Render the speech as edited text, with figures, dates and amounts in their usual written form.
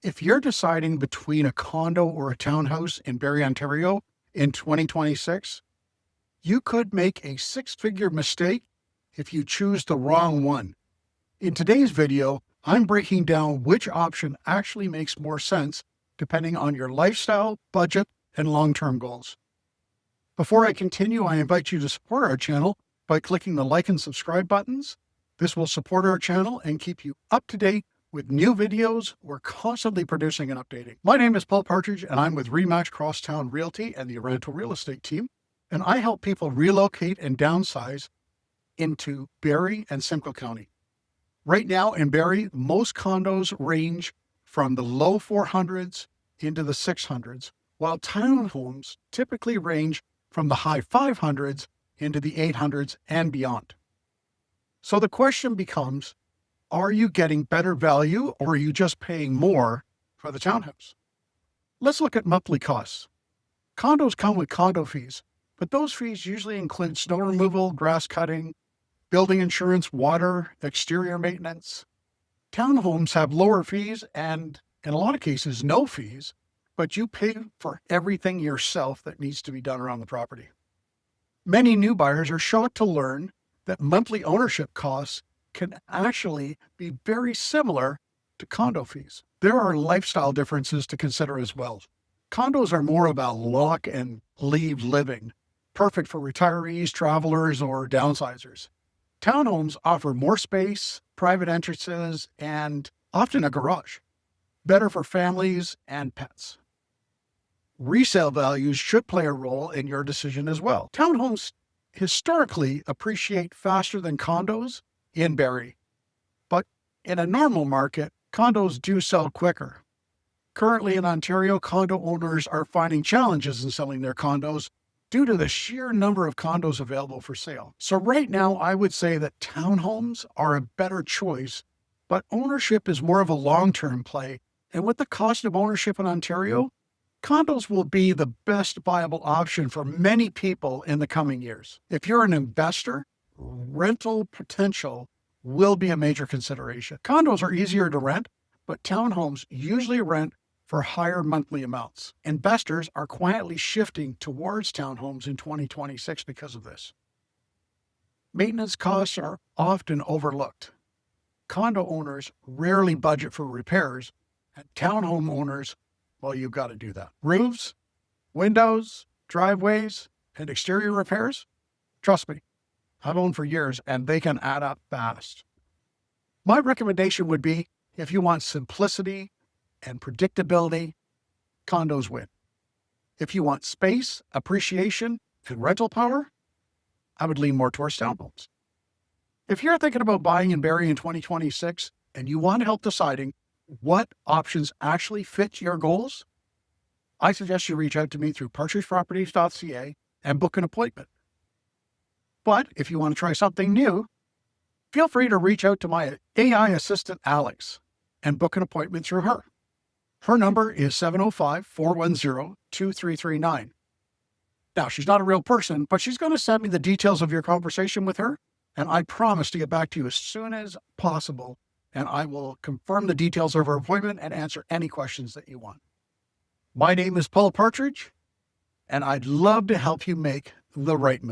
If you're deciding between a condo or a townhouse in Barrie, Ontario in 2026, you could make a six-figure mistake if you choose the wrong one. In today's video, I'm breaking down which option actually makes more sense depending on your lifestyle, budget, and long-term goals. Before I continue, I invite you to support our channel by clicking the like and subscribe buttons. This will support our channel and keep you up to date with new videos we're constantly producing and updating. My name is Paul Partridge, and I'm with Remax Crosstown Realty and the rental real estate team, and I help people relocate and downsize into Barrie and Simcoe County. Right now in Barrie, most condos range from the low 400s into the 600s, while townhomes typically range from the high 500s into the 800s and beyond. So the question becomes, are you getting better value or are you just paying more for the townhouse? Let's look at monthly costs. Condos come with condo fees, but those fees usually include snow removal, grass cutting, building insurance, water, exterior maintenance. Townhomes have lower fees and, in a lot of cases, no fees, but you pay for everything yourself that needs to be done around the property. Many new buyers are shocked to learn that monthly ownership costs can actually be very similar to condo fees. There are lifestyle differences to consider as well. Condos are more about lock and leave living, perfect for retirees, travelers, or downsizers. Townhomes offer more space, private entrances, and often a garage, better for families and pets. Resale values should play a role in your decision as well. Townhomes historically appreciate faster than condos in Barrie, but in a normal market, condos do sell quicker. Currently in Ontario, condo owners are finding challenges in selling their condos due to the sheer number of condos available for sale. So right now, I would say that townhomes are a better choice, but ownership is more of a long-term play. And with the cost of ownership in Ontario, condos will be the best viable option for many people in the coming years. If you're an investor, rental potential will be a major consideration. Condos are easier to rent, but townhomes usually rent for higher monthly amounts. Investors are quietly shifting towards townhomes in 2026 because of this. Maintenance costs are often overlooked. Condo owners rarely budget for repairs, and townhome owners, well, you've got to do that. Roofs, windows, driveways, and exterior repairs, trust me, I've owned for years, and they can add up fast. My recommendation would be, if you want simplicity and predictability, condos win. If you want space, appreciation, and rental power, I would lean more towards townhomes. If you're thinking about buying in Barrie in 2026 and you want help deciding what options actually fit your goals, I suggest you reach out to me through partridgeproperties.ca and book an appointment. But if you want to try something new, feel free to reach out to my AI assistant, Alex, and book an appointment through her. Her number is 705-410-2339. Now, she's not a real person, but she's going to send me the details of your conversation with her, and I promise to get back to you as soon as possible, and I will confirm the details of her appointment and answer any questions that you want. My name is Paul Partridge, and I'd love to help you make the right move.